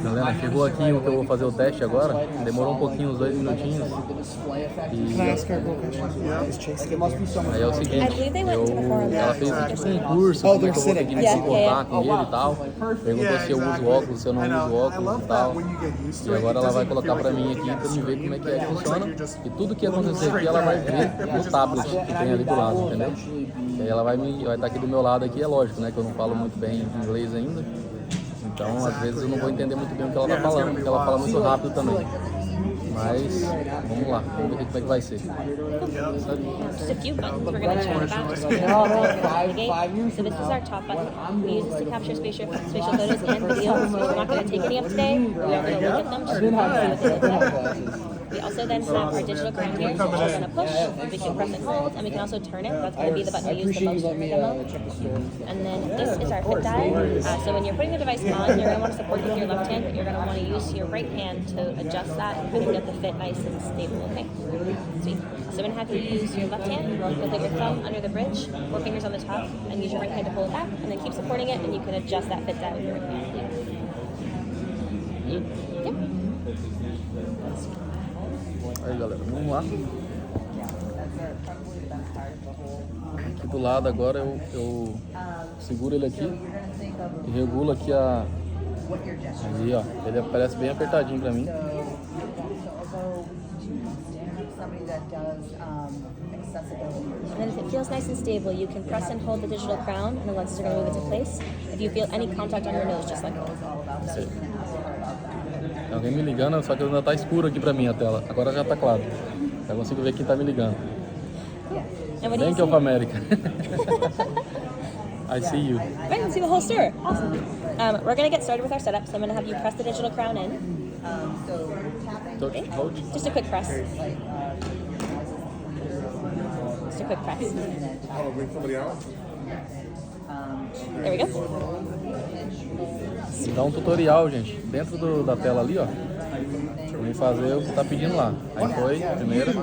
Galera, chegou aqui o que eu vou fazer o teste agora. Demorou um pouquinho, uns 2 minutinhos. E aí é o seguinte, ela fez tipo um curso, como é que eu vou ter que me comportar com ele e tal. Perguntou se eu uso óculos, se eu não uso óculos e tal. E agora ela vai colocar pra mim aqui, pra mim ver como é que funciona. E tudo que acontecer aqui ela vai ver no tablet que tem ali do lado, entendeu? E aí ela vai estar aqui do meu lado aqui, é lógico, né, que eu não falo muito bem inglês ainda. Então, às vezes eu não vou entender muito bem o que ela tá falando, porque ela fala muito rápido também. Mas, vamos lá, vamos ver como é que vai ser. Just a few buttons we're going to chat about. Just so this is our top button. We use this to capture spatial photos and videos. We're not going to take any up today. We're not going to look at them. Just see what they look like. We also then have our digital crown here, so we're going to push, we can press and hold, and we can also turn it. That's going to be the button we use the most in the demo. And then this is our fit dial. So when you're putting the device on, you're going to want to support with your left hand, but you're going to want to use your right hand to adjust that and kind of get the fit nice and stable, okay? Sweet. So I'm going to have you use your left hand, you'll put your thumb under the bridge, 4 fingers on the top, and use your right hand to pull it back, and then keep supporting it, and you can adjust that fit dial with your right hand. Yep. Aí galera, vamos lá. Aqui do lado agora eu seguro ele aqui e regulo aqui a... Aí ó, ele aparece bem apertadinho pra mim. And if it feels nice and stable, you can press and hold the digital crown and the lenses are going to move into place. If you feel any contact on your nose, just let go. Sei. Tem alguém me ligando, só que ainda tá escuro aqui pra mim a tela. Agora já tá claro. Já consigo ver quem tá me ligando. Thank you, América. I see you. Right, let's see the whole store. Awesome. We're going to get started with our setup, so I'm going to have you press the digital crown in. Okay. Just a quick press. Just a quick press. There we go. Dá um tutorial, gente, dentro da tela ali, ó. Vem fazer o que tá pedindo lá. Aí foi, a primeira.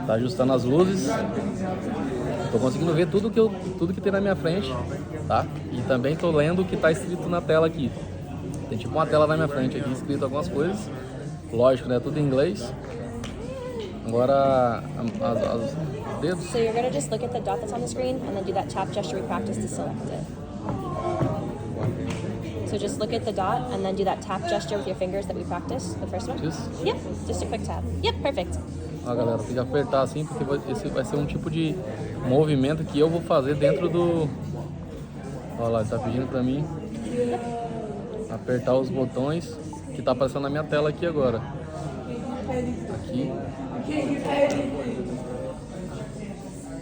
Tá ajustando as luzes. Tô conseguindo ver tudo que tem na minha frente, tá? E também tô lendo o que tá escrito na tela aqui. Tem tipo uma tela na minha frente aqui, escrito algumas coisas. Lógico, né? Tudo em inglês. Agora, as dedos. So you're going to just look at the dot that's on the screen and then do that tap gesture we practiced to select it. So just look at the dot and then do that tap gesture with your fingers that we practiced, the first one. Just? Yep, just a quick tap. Yep, perfect. Ó, galera, tem que apertar assim porque esse vai ser um tipo de movimento que eu vou fazer dentro do... Olha lá, ele tá pedindo pra mim apertar os botões que tá aparecendo na minha tela aqui agora. Aqui.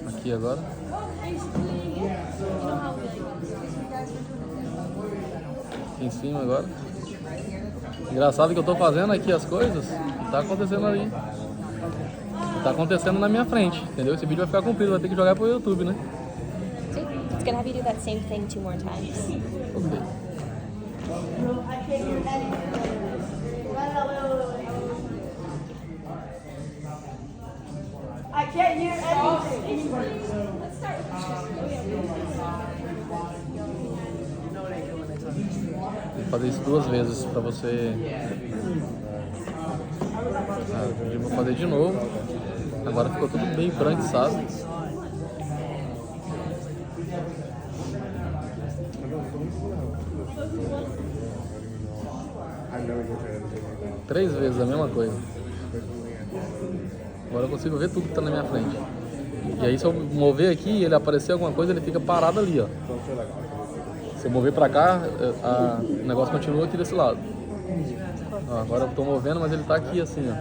Aqui agora. Aqui em cima agora. Engraçado que eu tô fazendo aqui as coisas e tá acontecendo ali. Tá acontecendo na minha frente, entendeu? Esse vídeo vai ficar comprido, vai ter que jogar pro YouTube, né? See? It's gonna have you do that same thing 2 more times. Ok. I can't hear anything. Vou fazer isso 2 vezes pra você. Eu vou fazer de novo. Agora ficou tudo bem branquiçado. Três vezes a mesma coisa. Agora eu consigo ver tudo que tá na minha frente. E aí se eu mover aqui e ele aparecer alguma coisa, ele fica parado ali, ó. Se eu mover pra cá, o negócio continua aqui desse lado. Ó, agora eu tô movendo, mas ele tá aqui assim, ó.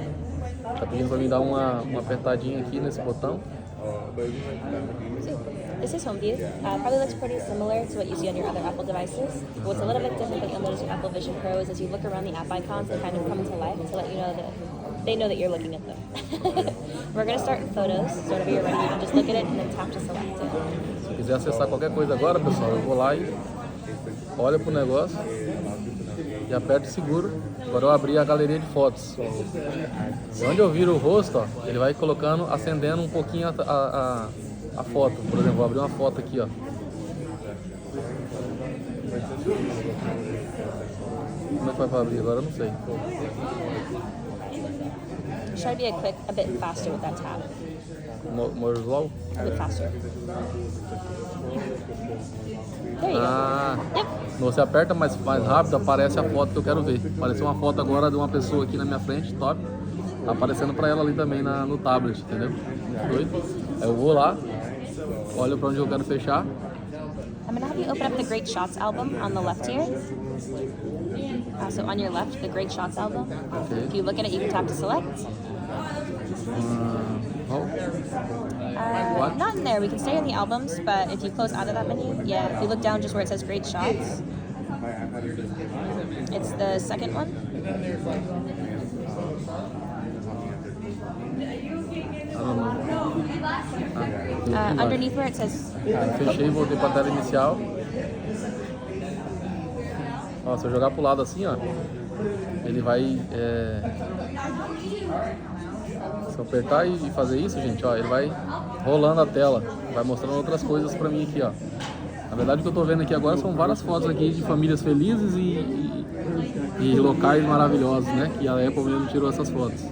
Tá pedindo pra mim dar uma apertadinha aqui nesse botão. This is home view. Probably looks pretty similar to what you see on your other Apple devices. But what's a little bit different than those Apple Vision Pro is as you look around the app icons, they kind of come to life to let you know that they know that you're looking at them. We're going to start in photos, so whenever you're ready, you can just look at it and then tap to select it. Se quiser acessar qualquer coisa agora, pessoal, eu vou lá e olho pro negócio e aperto e seguro. Agora eu abri a galeria de fotos. E onde eu viro o rosto, ó, ele vai colocando, acendendo um pouquinho a foto. Por exemplo, vou abrir uma foto aqui, ó. Como é que vai pra abrir agora? Eu não sei. Try to be a bit faster with that tab. More slow? A bit faster. There you Ah, go. Yep. você aperta mais rápido, aparece a foto que eu quero ver. Apareceu uma foto agora de uma pessoa aqui na minha frente, top. Tá aparecendo pra ela ali também no tablet, entendeu? Doido. Aí eu vou lá, olho pra onde eu quero fechar. I'm going to have you open up the Great Shots album on the left here. So on your left, the Great Shots album. Okay. If you look at it, you can tap to select. What? Not in there. We can stay in the albums, but if you close out of that menu, yeah, if you look down just where it says Great Shots, it's the second one. I don't know. Underneath where it says... Fechei e voltei pra tela inicial. Ó, se eu jogar pro lado assim, ó, ele vai... Se eu apertar e fazer isso, gente, ó, ele vai rolando a tela, vai mostrando outras coisas pra mim aqui, ó. Na verdade, o que eu tô vendo aqui agora são várias fotos aqui de famílias felizes e locais maravilhosos, né? Que a Apple mesmo tirou essas fotos.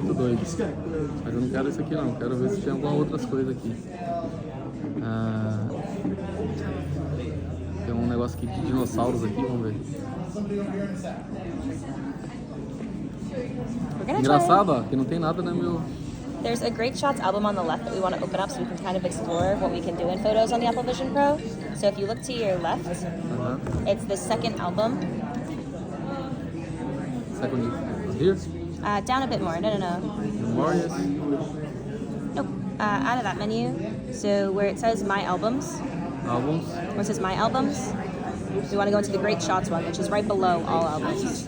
Muito doido. Mas eu não quero isso aqui não, quero ver se tem algumas outras coisas aqui. Tem um negócio aqui de dinossauros aqui, vamos ver. Engraçado, ó, que não tem nada no meu... There's a Great Shots album on the left that we want to open up so we can kind of explore what we can do in photos on the Apple Vision Pro. So if you look to your left, it's the second album. Second here? Down a bit more. No. Memorias. Nope. Out of that menu. So where it says My Albums. Albums. Where it says My Albums, we want to go into the Great Shots one, which is right below All Albums.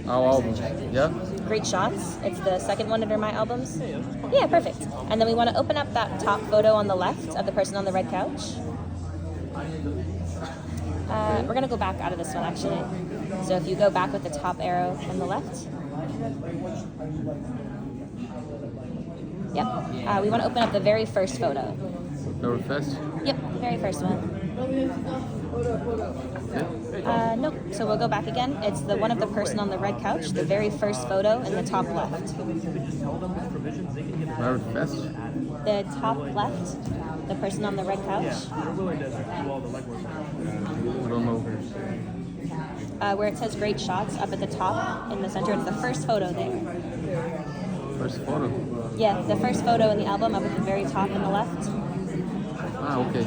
All albums. Yeah? Great Shots. It's the second one under My Albums. Yeah, perfect. And then we want to open up that top photo on the left of the person on the red couch. We're going to go back out of this one, actually. So if you go back with the top arrow on the left. Yep. We want to open up the very first photo. Very fast? Yep, very first one. Nope. So we'll go back again. It's the one of the person on the red couch, the very first photo in the top left. Very fast? The top left, the person on the red couch. I don't know. Where it says Great Shots up at the top in the center, it's the first photo there. First photo? Yeah, the first photo in the album up at the very top on the left. Ah, okay.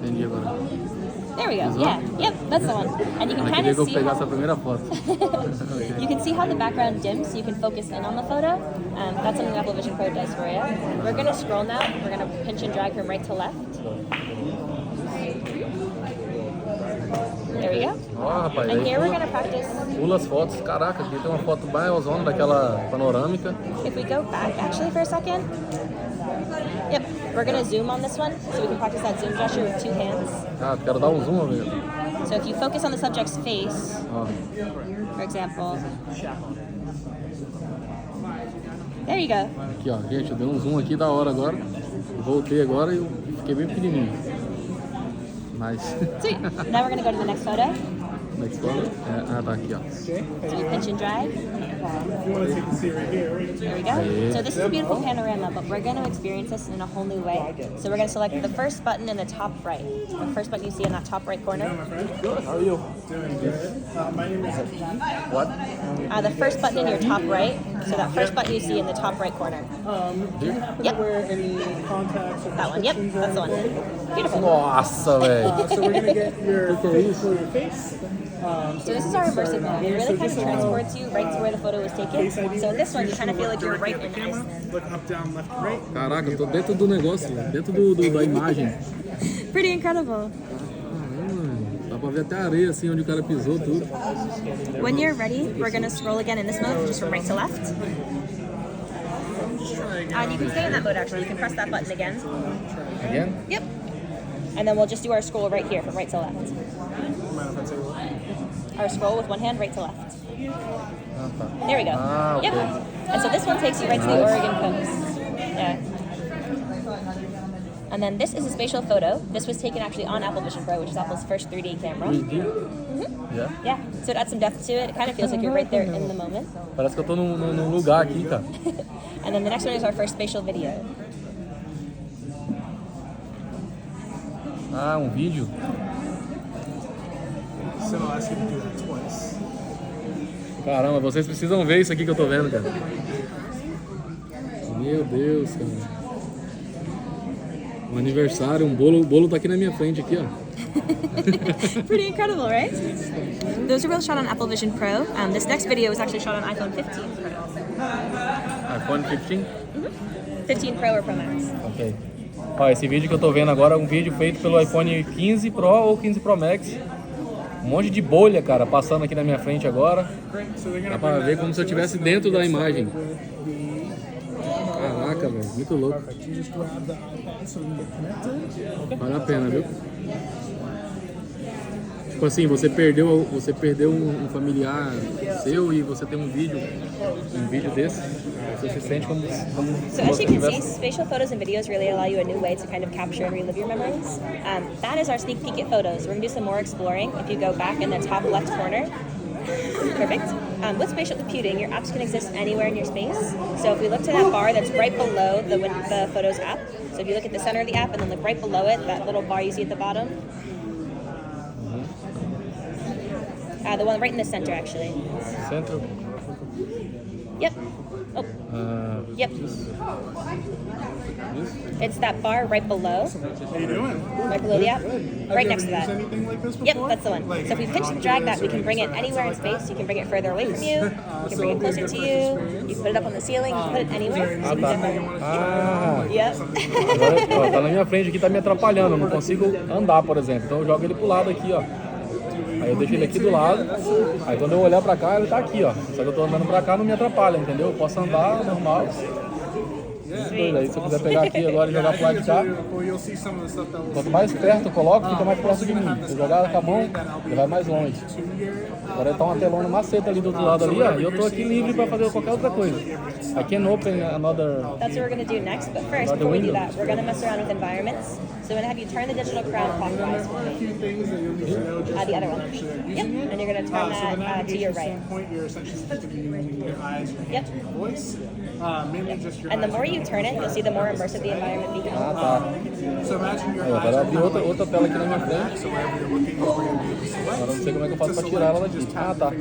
Entendi agora. There we go. Yeah. Yep, that's the one. And you can kind of see pegar essa primeira foto. you can see how the background dims, so you can focus in on the photo. That's something Apple Vision Pro does for you. We're going to scroll now. We're going to pinch and drag from right to left. There we go. Ó, rapaz, And here we're going to practice. Pula as fotos. Caraca, aqui tem uma foto maior daquela panorâmica. If we go back actually for a second. Yep, we're going to zoom on this one, so we can practice that zoom gesture with two hands. Ah, quero dar um zoom, amigo. So if you focus on the subject's face, Ó. for example. There you go. Aqui, ó, gente, eu dei um zoom aqui da hora agora. Voltei agora e eu fiquei bem pequenininho. Nice. Sweet. Now we're going to go to the next photo. Next photo? Tá aqui, ó. So we pinch and drag. There we go. So this is a beautiful panorama, but we're going to experience this in a whole new way. So we're going to select the first button in the top right. The first button you see in that top right corner. Good, how are you? Doing good. My name is What? The first button in your top right. So that first button you see in the top right corner. do you happen to wear any contacts or That one. Yep, prescriptions or that's the one. anything? Beautiful. Nossa, velho. So we're gonna get your photo for your face. So this is our immersive mode. It really kind of transports you right to where the photo was taken. So in this one, you kind of feel like you're right in Iceland. Look up, down, left, right. Caraca, eu tô dentro do negócio, dentro da imagem. Pretty incredible. Dá pra ver até a areia, assim, onde o cara pisou, tudo. When you're ready, we're going to scroll again in this mode, just from right to left. And you can stay in that mode, actually. You can press that button again. Again? Yep. And then we'll just do our scroll right here, from right to left. Our scroll with one hand, right to left. There we go. Ah, okay. Yep. And so this one takes you right to the Oregon coast. Yeah. And then this is a spatial photo. This was taken actually on Apple Vision Pro, which is Apple's first 3D camera. 3D? Yeah. Yeah, so it adds some depth to it. It kind of feels like you're right there in the moment. Parece que eu tô num lugar aqui, cara. And then the next one is our first spatial video. Ah, vídeo. So I'll ask you to do that twice. Caramba, vocês precisam ver isso aqui que eu tô vendo, cara. Meu Deus, cara. Um aniversário, o bolo tá aqui na minha frente, aqui, ó. Pretty incredible, right? Those are both shot on Apple Vision Pro. This next video was actually shot on iPhone 15 Pro. iPhone 15? 15 Pro or Pro Max. Ok. Ó, esse vídeo que eu tô vendo agora é um vídeo feito pelo iPhone 15 Pro ou 15 Pro Max. Um monte de bolha, cara, passando aqui na minha frente agora. Dá pra ver como se eu estivesse dentro da imagem. Caraca, velho, muito louco. Vale a pena, viu? Tipo assim, você perdeu um familiar seu e você tem um vídeo desse, você se sente como So as you can see, spatial photos and videos really allow you a new way to kind of capture and relive your memories. That is our sneak peek at photos. We're going to do some more exploring. If you go back in the top left corner, perfect. With spatial computing, your apps can exist anywhere in your space. So if we look to that bar that's right below the Photos app, so if you look at the center of the app and then look right below it, that little bar you see at the bottom, the one right in the center, actually. Center? Yep. Oh. Yep. It's that bar right below. How you doing? Right below the app. Right next to that. Have you used anything like this Yep, before? that's the one. So if we pinch and drag that, we can bring it anywhere in space. You can bring it further away from you. You can bring it closer to you. You can put it up on the ceiling. You can put it anywhere. So we can Yep. Agora, ó, tá na minha frente aqui, tá me atrapalhando. Eu não consigo andar, por exemplo. Então eu jogo ele pro lado aqui, ó. Aí eu deixo ele aqui do lado. Aí quando eu olhar pra cá, ele tá aqui, ó. Só que eu tô andando pra cá, não me atrapalha, entendeu? Eu posso andar normal. Aí se eu quiser pegar aqui agora e jogar pro lado de cá, quanto mais perto eu coloco, fica mais próximo de mim. Se eu jogar com a mão, ele vai mais longe. Agora tá uma telona maceta ali do outro lado ali, ó, e eu tô aqui livre pra fazer qualquer outra coisa. I can open another... That's what we're going to do next, but first, before we do that, we're going to mess around with environments. So I'm going to have you turn the digital crown clockwise for me. The other one. Yep, and you're going to turn that to your right. Yep. And the more you turn it, you'll see the more immersive the environment becomes. Ah, tá. Aí, agora abri outra tela aqui na minha frente. Agora não sei como é que eu faço pra tirar ela daqui. Ah, tá.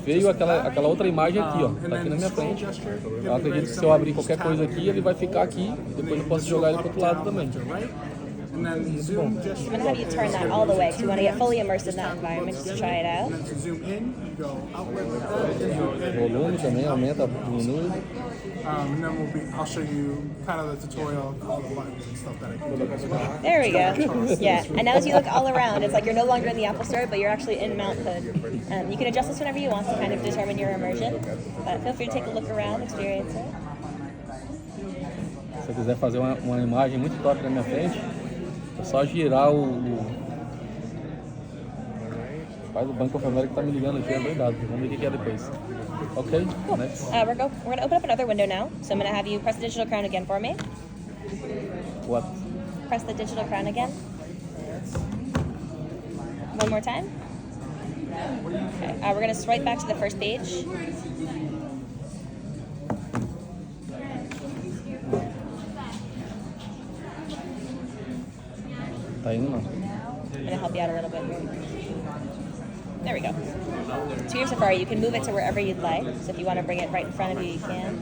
Veio aquela outra imagem aqui, ó. Tá aqui na minha frente. Eu acredito que se eu abrir qualquer coisa aqui, ele vai ficar aqui. E depois eu posso jogar ele pro outro lado também. Muito bom. I'm going to have you turn that all the way because you want to get fully immersed in that environment just to try it out. O volume também aumenta, diminui. And then I'll show you kind of the tutorial of all the buttons and stuff that I can do as well. There we go. Yeah, and now as you look all around, it's like you're no longer in the Apple Store, but you're actually in Mount Hood. You can adjust this whenever you want to kind of determine your immersion, but feel free to take a look around, experience it. Se eu quiser fazer uma imagem muito top na minha frente, é só girar Faz o Banco of America que tá me ligando aqui, é verdade. Vamos ver o que é depois. Ok? Cool. Next. We're going to open up another window now. So I'm going to have you press the digital crown again for me. What? Press the digital crown again. One more time. Okay. We're going to swipe back to the first page. Tá indo não. I'm going to help you out a little bit here. There we go. To your Safari, you can move it to wherever you'd like. So if you want to bring it right in front of you, you can.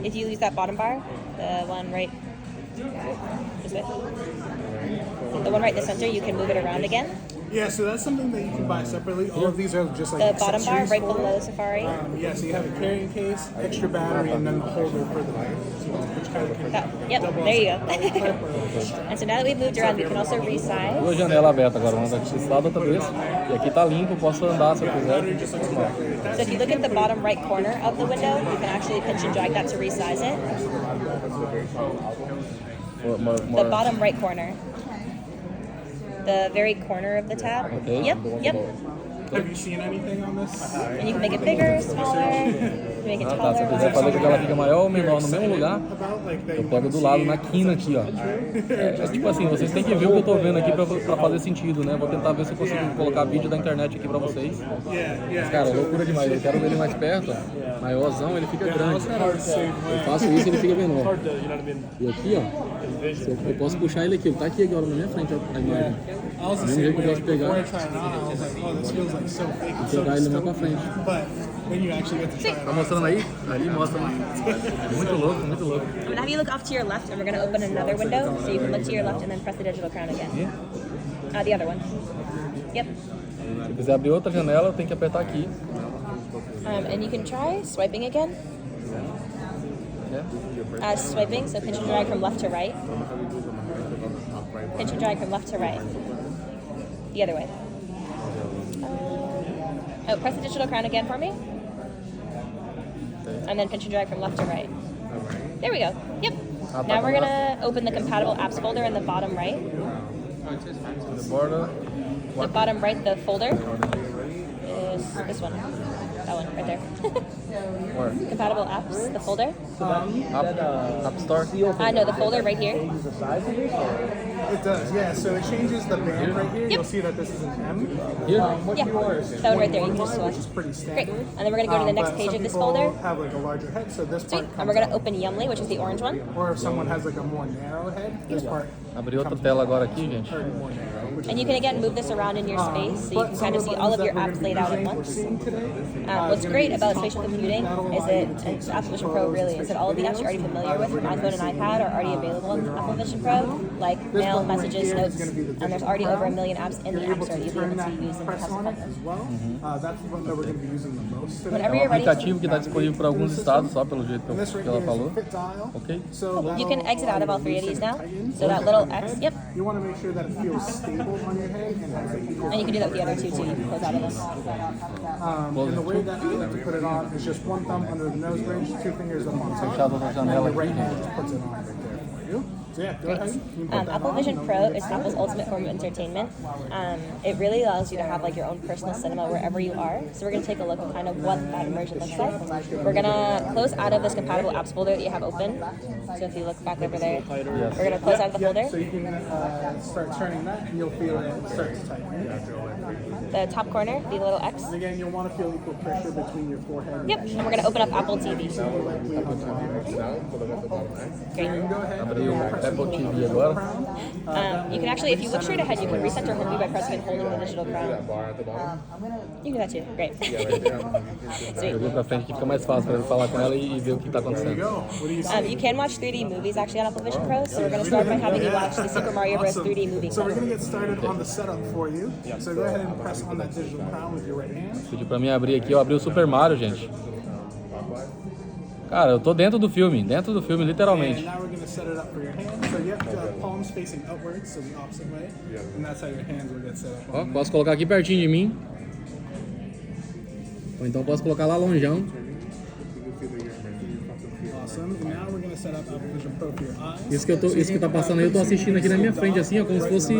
If you use that bottom bar, the one right this way, the one right in the center, you can move it around again. Yeah, so that's something that you can buy separately. All of these are just like The bottom bar accessories right for below it. Safari. Yeah, so you have a carrying case, extra battery, and then the holder for the light. Which kind of Yep, there you go. And so now that we've moved around, we can also resize. Duas janelas abertas agora, uma desse lado, outra desse. E aqui tá limpo, eu posso andar se eu quiser. So if you look at the bottom right corner of the window, you can actually pinch and drag that to resize it. The bottom right corner. The very corner of the tab. Okay. Yep, yep. Have you seen anything on this? And you can make it bigger, smaller, you can make it Ah, tá. taller, Se quiser fazer com que ela fique maior ou menor no mesmo lugar, About like that eu you pego do lado, na quina aqui, ó. É tipo assim, vocês têm que ver o que eu tô vendo aqui pra fazer sentido, né? Vou tentar ver se eu consigo colocar vídeo da internet aqui pra vocês. Mas, cara, loucura demais. Eu quero ver ele mais perto, ó. Maiorzão, ele fica grande. Eu faço isso e ele fica menor. E aqui, ó, eu posso puxar ele aqui. Ele tá aqui agora na minha frente, ó, a imagem. I was the Do mesmo same jeito que eu way. posso pegar Before I tried it on, I was like, oh, this feels like so fake. e It's so pegar ele mais pra frente. But then you actually get to try it Tá on. mostrando aí? Ali mostra, né? Muito louco, muito louco. I'm gonna have you look off to your left, and we're gonna open another window, so you can look to your left and then press the digital crown again. The other one. Yep. Se quiser abrir outra janela, tem que apertar aqui. And you can try swiping again. Swiping, so pinch and drag from left to right. Pinch and drag from left to right. The other way. Press the digital crown again for me. And then pinch and drag from left to right. There we go. Yep. Now we're gonna open the compatible apps folder in the bottom right. The border. The bottom right, the folder is this one. That one right there. Where? Compatible apps, the folder. App Store. No, the folder right here. It does, yeah. So it changes the band right here. You'll see that this is an M. Here? Yeah, that one right there. You can just switch. Which is pretty Great. standard. And then we're gonna go to the next But page some of this people folder. have like a larger head, so this Sweet. part And comes we're gonna out. open Yumly, which is the orange one. Or if someone has like a more narrow head, this part. Abri outra tela agora aqui, gente. More narrow, which And you can again move this around in your space, so you can kind of see all of your apps laid out at once. What's great about spatial computing is and Apple Vision Pro really, is that all of the apps you're already familiar with from iPhone and iPad are already available in Apple Vision Pro, like Mail, Messages, Notes, and there's already over 1 million apps in the App Store that you'll be able to use and press on it as well. That's the one that we're going to be using the most today. Whenever É um you're ready, aplicativo que está disponível para alguns estados, só pelo jeito And this que right ela here is falou. a fit dial. Ok? So you can exit out of all 3 of these now. So that little X, yep. You want to make sure that it feels stable on your head and has like equal. And you can do that with the other two too. You can close out of them. And the way that you like to put it on is just one thumb under the nose bridge, 2 fingers up on top. Fechar outra janela The right aqui, hand gente. just puts it on right there for you. So yeah, go ahead. You can put that Apple on. Vision Pro is Apple's ultimate form of entertainment. It really allows you to have like your own personal cinema wherever you are. So we're going to take a look at kind of what that immersion looks like. We're going to close out of this compatible apps folder that you have open. So if you look back over there, we're going to close out of the folder. So you can start turning that and you'll feel it start to tighten. The top corner, the little X. And again, you'll want to feel equal pressure between your forehead and Yep, and we're going to open up Apple TV. Great. Abri o Apple TV agora. You can actually, if you look straight ahead, you can reset your home view by pressing and holding the digital crown. You can do that too. Great. Sweet. Jogou pra frente que fica mais fácil para ele falar com ela e ver o que está acontecendo. What do you say? You can watch 3D movies actually on Apple Vision Pro, so we're going to start by having you watch the Super Mario Bros. 3D movie So we're clip. going to get started on the setup for you. So go ahead and press on that digital crown with your right hand. Pediu pra mim abrir aqui, eu abri o Super Mario, gente. Cara, eu tô dentro do filme, literalmente. And now we're going to set it up for your hands. So you have to palms facing outwards, so the opposite way. And that's how your hands will get set up. Ó, posso colocar aqui pertinho de mim. Ou então posso colocar lá longeão. Awesome. And now we're going to set up Apple Vision Pro for your eyes. Isso que tá passando aí, eu tô assistindo aqui na minha frente, assim, ó, como se fosse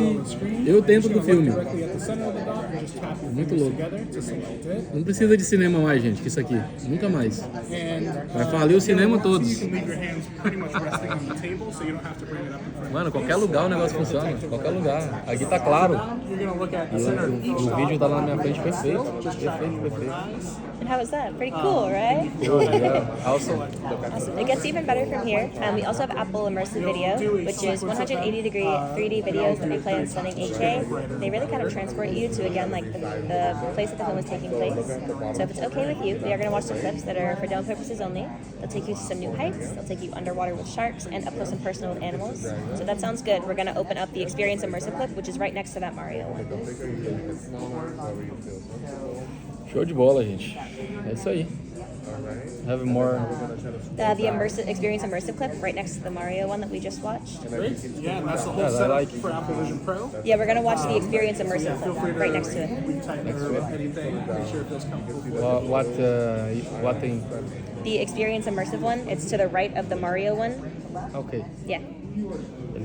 eu dentro do filme. Directly at the center of the dot, you just tap your Muito fingers louco. together to select it. Não precisa de cinema mais, gente, que isso aqui. Nunca mais. And Vai falir o cinema you todos. can leave your hands pretty much resting on the table, so you don't have to bring it up in front. Mano, qualquer lugar o negócio funciona. Qualquer lugar. Aqui tá claro. You're going to look at E the center of each o vídeo tá lá na minha frente dot. perfeito. Perfeito. And how is that? Pretty cool, right? Awesome. Awesome. It gets even better from here. We also have Apple Immersive Video, which is 180-degree 3D videos that we play in stunning 8K. They really kind of transport you to, again, like the place that the film is taking place. So if it's okay with you, we are going to watch some clips that are for demo purposes only. They'll take you to some new heights. They'll take you underwater with sharks and up close and personal with animals. So that sounds good. We're going to open up the Experience Immersive clip, which is right next to that Mario one. Show de bola, gente. É isso aí. Have more. The Experience Immersive clip right next to the Mario one that we just watched. Great. Yeah, and that's the whole Yeah, I setup like it. for Apple Vision Pro. Yeah, we're going to watch the Experience Immersive Feel free clip to right next to it. retighten it or anything. Make sure it feels comfortable. What thing? The Experience Immersive one, it's to the right of the Mario one. Okay. Yeah.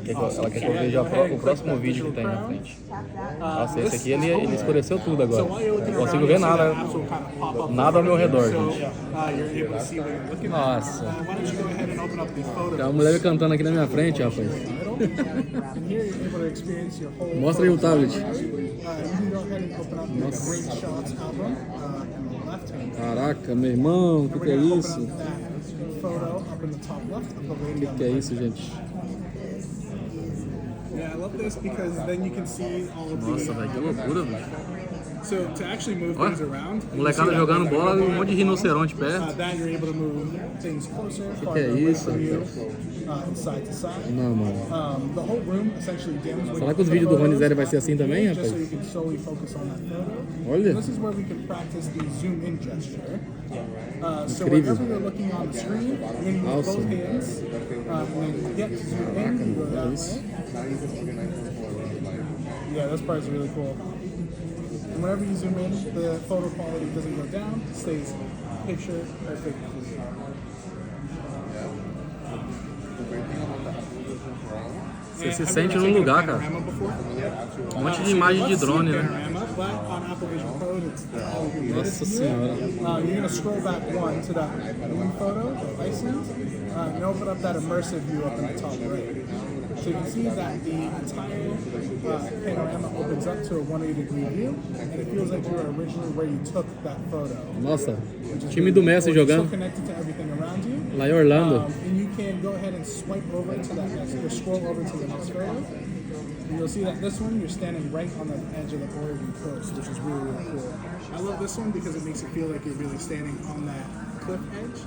Ela quer que eu veja o próximo vídeo que tem na frente. Nossa, esse aqui ele escureceu tudo agora. Não consigo ver nada. Nada ao meu redor, gente. Nossa. Tem uma mulher cantando aqui na minha frente, rapaz. Mostra aí o tablet. Nossa. Caraca, meu irmão, o que é isso? O que é isso, gente? Yeah, I love this because then you can see all of the. Nossa, velho, que loucura, velho. So to actually move things around. Molecada jogando bola e um monte de rinoceronte perto. Then you're able to move things closer, Que é isso? side to side. Não, mano. The whole room essentially dims. Será que os vídeos do Rony Zero vai ser assim também, rapaz? So you can solely focus on that photo. Olha. This is where we can practice the zoom in gesture. So Incrível. whenever you're looking on the screen, you're going to use both hands. When you get to zoom in, you go that way. Yeah, this part is really cool. And whenever you zoom in, the photo quality doesn't go down, it stays picture perfect. Você se sente num lugar, cara. Um monte de imagem de drone, né? Nossa senhora. You're going to scroll back one to that moon photo, Iceland, and open up that immersive view up in the top right. So you can see that the entire panorama opens up to a 180-degree view, and it feels like you were originally where you took that photo. Nossa, time do Messi jogando Connected to everything around you. lá em Orlando. And you can go ahead and swipe over to that next, or scroll over to the next photo. And you'll see that this one, you're standing right on the edge of the Oregon coast, which is really, really cool. I love this one because it makes it feel like you're really standing on that cliff edge.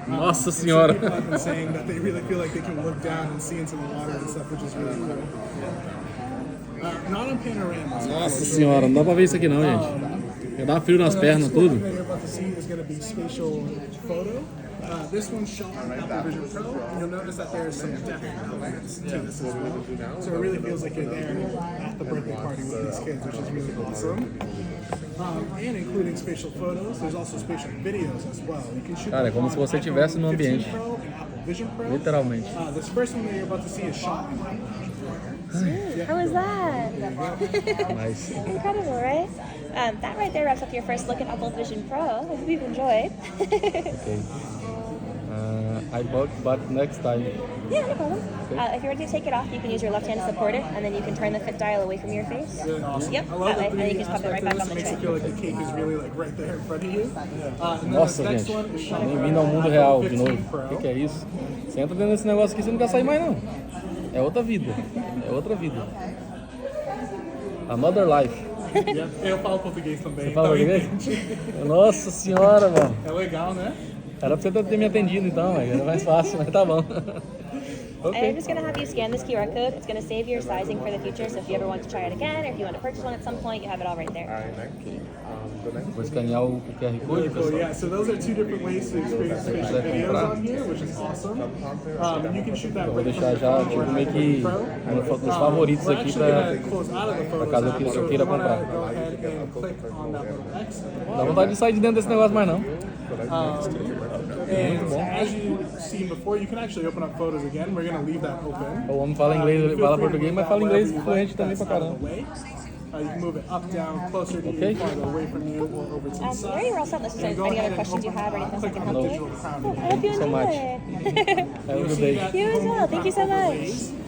Nossa senhora. People have been saying that they really feel like they can look down and see into the water and stuff, which is really cool. Not on panoramas. Nossa senhora, não dá pra ver isso aqui não, gente. Vai dar frio nas pernas, tudo. What you're about to see is going to be spatial photo. This one's shot on Apple Vision Pro, and you'll notice that there's some depth elements to this as well. So it really feels like you're there at the birthday party with these kids, which is really awesome. And including spatial photos, there's also spatial videos as well. You can shoot. Cara, é como se você estivesse no ambiente. Vision Pro. Literalmente. This first one that you're about to see is shot in Apple Vision Pro. How was that? Nice. Incredible, right? That right there wraps up your first look at Apple Vision Pro. I hope you've enjoyed. Okay. I bought, but next time. Yeah, no problem. If you're ready to take it off, you can use your left hand to support it, and then you can turn the fit dial away from your face. Really awesome. Yep, I love that way, that and then you can just pop it right back on the makes it tray. feel like the cake is really like right there in front of you. And then Nossa, this next gente. one is shot Bem-vindo ao mundo real de 15 novo. Pro. O que é isso? Você entra dentro desse negócio aqui e você não quer sair mais, não. É outra vida. É outra vida. Another life. Eu falo português também. Você fala português? Nossa senhora, mano. É legal, né? Era pra você ter me atendido então, era mais fácil, mas tá bom. I'm just going to have you scan this QR code. It's going to save your sizing for the future, so if you ever want to try it again, or if you want to purchase one at some point, you have it all right there. Vou escanear o QR Code, Cool, pessoal. yeah, so those are two different ways to experience spatial videos on here, which is awesome. You can shoot that Vou right deixar from já the tipo, meio que nos favoritos aqui pra caso eu queira comprar. Go ahead and click on that little X. Dá vontade de sair de dentro desse negócio mais não. And as you've seen before, you can actually open up photos again. We're going to leave that open. O homem fala inglês, fala português, mas fala inglês fluente também pra caramba. You can move it up, down, closer to you, farther away from you, or over to the There side. you are all set. Unless there's any other questions you have or anything else I can help you with. Digital crown. I hope you so enjoy much. it. Have a good day. You as well. Thank you so much.